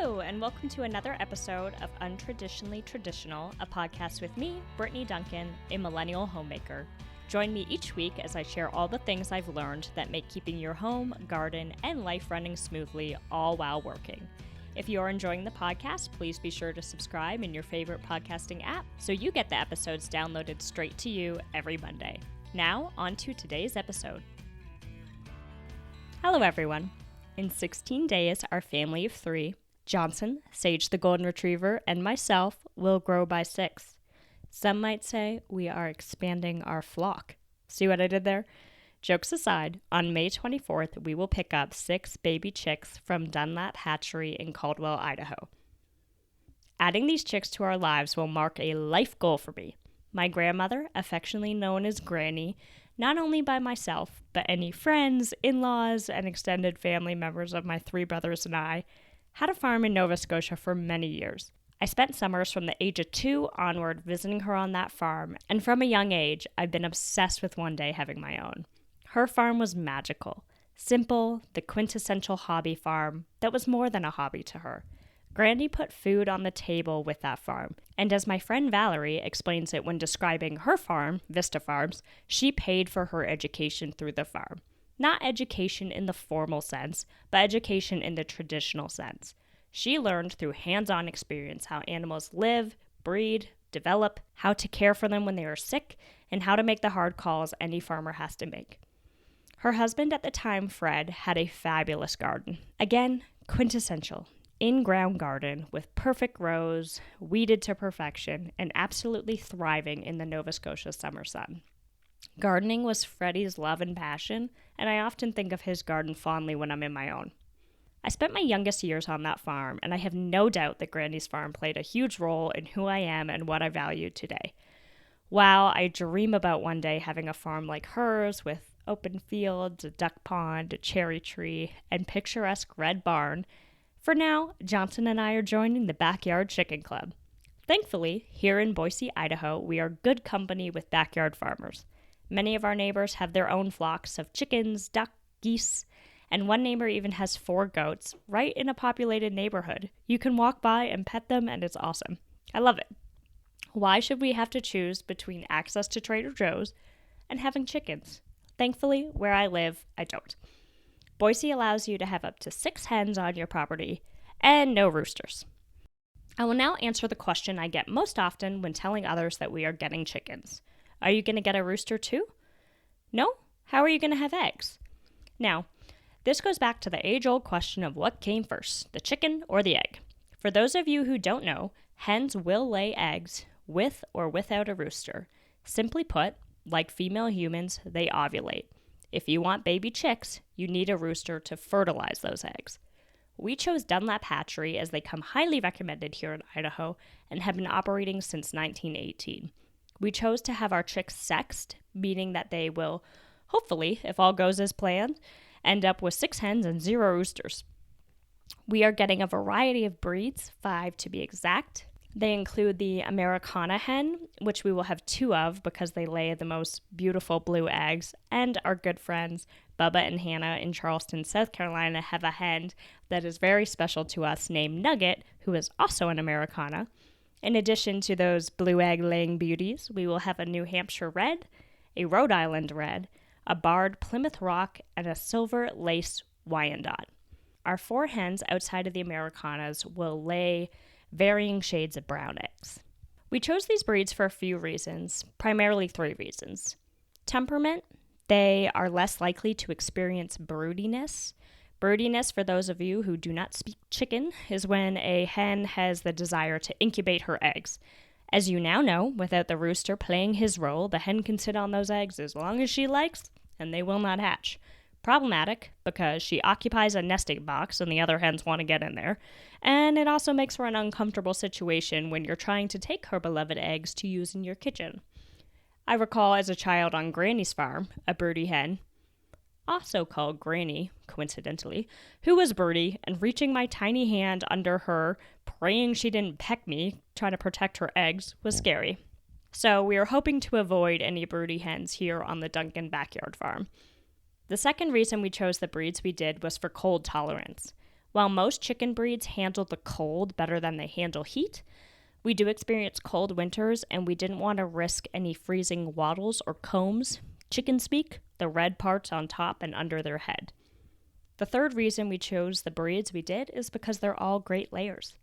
Hello, and welcome to another episode of Untraditionally Traditional, a podcast with me, Brittany Duncan, a millennial homemaker. Join me each week as I share all the things I've learned that make keeping your home, garden, and life running smoothly, all while working. If you are enjoying the podcast, please be sure to subscribe in your favorite podcasting app so you get the episodes downloaded straight to you every Monday. Now, on to today's episode. Hello, everyone. In 16 days, our family of 3, Johnson, Sage the Golden Retriever, and myself, will grow by 6. Some might say we are expanding our flock. See what I did there? Jokes aside, on May 24th, we will pick up 6 baby chicks from Dunlap Hatchery in Caldwell, Idaho. Adding these chicks to our lives will mark a life goal for me. My grandmother, affectionately known as Granny, not only by myself, but any friends, in-laws, and extended family members of my 3 brothers and I, had a farm in Nova Scotia for many years. I spent summers from the age of 2 onward visiting her on that farm, and from a young age, I've been obsessed with one day having my own. Her farm was magical, simple, the quintessential hobby farm that was more than a hobby to her. Granny put food on the table with that farm, and as my friend Valerie explains it when describing her farm, Vista Farms, she paid for her education through the farm. Not education in the formal sense, but education in the traditional sense. She learned through hands-on experience how animals live, breed, develop, how to care for them when they are sick, and how to make the hard calls any farmer has to make. Her husband at the time, Fred, had a fabulous garden. Again, quintessential. In-ground garden with perfect rows, weeded to perfection, and absolutely thriving in the Nova Scotia summer sun. Gardening was Freddie's love and passion, and I often think of his garden fondly when I'm in my own. I spent my youngest years on that farm, and I have no doubt that Granny's farm played a huge role in who I am and what I value today. While I dream about one day having a farm like hers with open fields, a duck pond, a cherry tree, and picturesque red barn, for now, Johnson and I are joining the Backyard Chicken Club. Thankfully, here in Boise, Idaho, we are good company with backyard farmers. Many of our neighbors have their own flocks of chickens, duck, geese, and one neighbor even has 4 goats right in a populated neighborhood. You can walk by and pet them, and it's awesome. I love it. Why should we have to choose between access to Trader Joe's and having chickens? Thankfully, where I live, I don't. Boise allows you to have up to 6 hens on your property and no roosters. I will now answer the question I get most often when telling others that we are getting chickens. Are you going to get a rooster too? No? How are you going to have eggs? Now, this goes back to the age-old question of what came first, the chicken or the egg. For those of you who don't know, hens will lay eggs with or without a rooster. Simply put, like female humans, they ovulate. If you want baby chicks, you need a rooster to fertilize those eggs. We chose Dunlap Hatchery as they come highly recommended here in Idaho and have been operating since 1918. We chose to have our chicks sexed, meaning that they will, hopefully, if all goes as planned, end up with 6 hens and 0 roosters. We are getting a variety of breeds, 5 to be exact. They include the Americana hen, which we will have 2 of because they lay the most beautiful blue eggs, and our good friends Bubba and Hannah in Charleston, South Carolina have a hen that is very special to us named Nugget, who is also an Americana. In addition to those blue egg laying beauties, we will have a New Hampshire red, a Rhode Island red, a barred Plymouth Rock, and a silver lace Wyandotte. Our 4 hens outside of the Americanas will lay varying shades of brown eggs. We chose these breeds for a few reasons, primarily 3 reasons. Temperament, they are less likely to experience broodiness. Broodiness, for those of you who do not speak chicken, is when a hen has the desire to incubate her eggs. As you now know, without the rooster playing his role, the hen can sit on those eggs as long as she likes, and they will not hatch. Problematic, because she occupies a nesting box and the other hens want to get in there, and it also makes for an uncomfortable situation when you're trying to take her beloved eggs to use in your kitchen. I recall as a child on Granny's farm, a broody hen, also called Granny, coincidentally, who was broody and reaching my tiny hand under her, praying she didn't peck me, trying to protect her eggs, was scary. So we are hoping to avoid any broody hens here on the Duncan backyard farm. The second reason we chose the breeds we did was for cold tolerance. While most chicken breeds handle the cold better than they handle heat, we do experience cold winters, and we didn't want to risk any freezing wattles or combs, chicken speak, the red parts on top and under their head. The third reason we chose the breeds we did is because they're all great layers.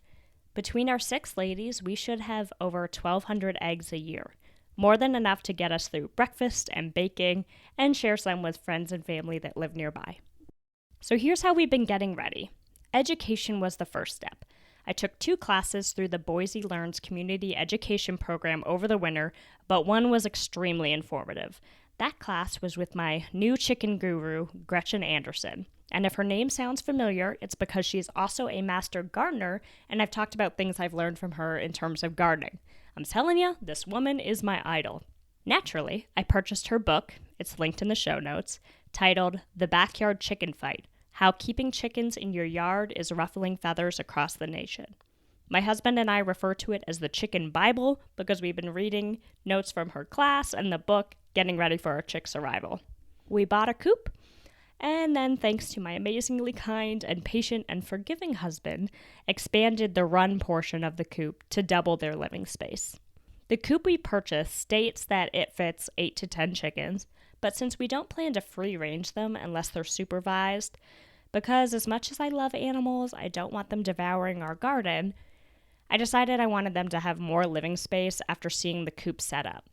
Between our 6 ladies, we should have over 1,200 eggs a year, more than enough to get us through breakfast and baking and share some with friends and family that live nearby. So here's how we've been getting ready. Education was the first step. I took 2 classes through the Boise Learns community education program over the winter, but one was extremely informative. That class was with my new chicken guru, Gretchen Anderson. And if her name sounds familiar, it's because she's also a master gardener, and I've talked about things I've learned from her in terms of gardening. I'm telling you, this woman is my idol. Naturally, I purchased her book, it's linked in the show notes, titled The Backyard Chicken Fight: How Keeping Chickens in Your Yard is Ruffling Feathers Across the Nation. My husband and I refer to it as the Chicken Bible because we've been reading notes from her class and the book, getting ready for our chick's arrival. We bought a coop, and then, thanks to my amazingly kind and patient and forgiving husband, expanded the run portion of the coop to double their living space. The coop we purchased states that it fits 8 to 10 chickens, but since we don't plan to free range them unless they're supervised, because as much as I love animals, I don't want them devouring our garden, I decided I wanted them to have more living space after seeing the coop set up.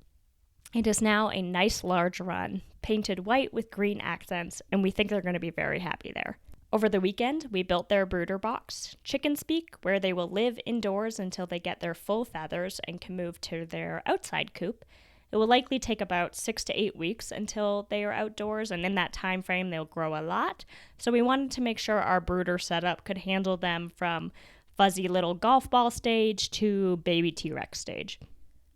It is now a nice large run, painted white with green accents, and we think they're going to be very happy there. Over the weekend, we built their brooder box, Chicken Speak, where they will live indoors until they get their full feathers and can move to their outside coop. It will likely take about 6 to 8 weeks until they are outdoors, and in that time frame, they'll grow a lot. So we wanted to make sure our brooder setup could handle them from fuzzy little golf ball stage to baby T-Rex stage.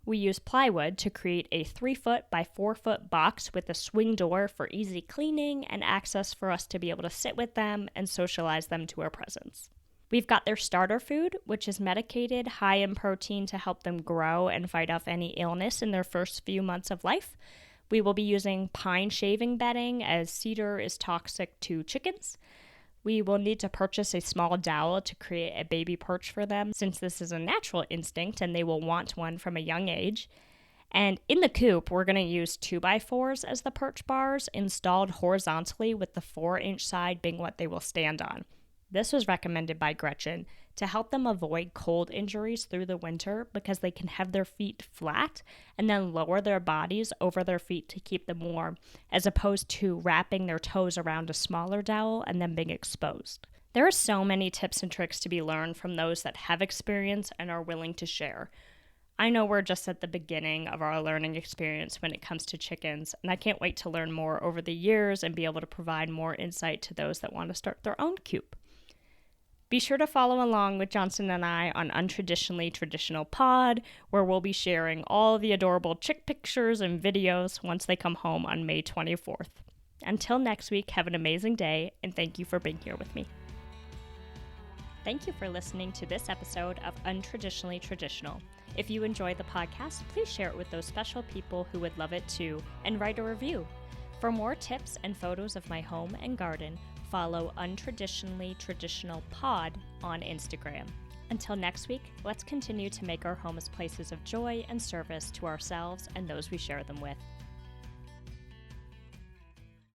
We used plywood to create a 3-foot by 4-foot box with a swing door for easy cleaning and access for us to be able to sit with them and socialize them to our presence. We've got their starter food, which is medicated, high in protein to help them grow and fight off any illness in their first few months of life. We will be using pine shaving bedding as cedar is toxic to chickens. We will need to purchase a small dowel to create a baby perch for them, since this is a natural instinct and they will want one from a young age. And in the coop, we're going to use 2x4s as the perch bars, installed horizontally with the 4-inch side being what they will stand on. This was recommended by Gretchen to help them avoid cold injuries through the winter because they can have their feet flat and then lower their bodies over their feet to keep them warm, as opposed to wrapping their toes around a smaller dowel and then being exposed. There are so many tips and tricks to be learned from those that have experience and are willing to share. I know we're just at the beginning of our learning experience when it comes to chickens, and I can't wait to learn more over the years and be able to provide more insight to those that want to start their own coop. Be sure to follow along with Johnson and I on Untraditionally Traditional Pod, where we'll be sharing all the adorable chick pictures and videos once they come home on May 24th. Until next week, have an amazing day, and thank you for being here with me. Thank you for listening to this episode of Untraditionally Traditional. If you enjoy the podcast, please share it with those special people who would love it too, and write a review. For more tips and photos of my home and garden, follow Untraditionally Traditional Pod on Instagram. Until next week, let's continue to make our homes places of joy and service to ourselves and those we share them with.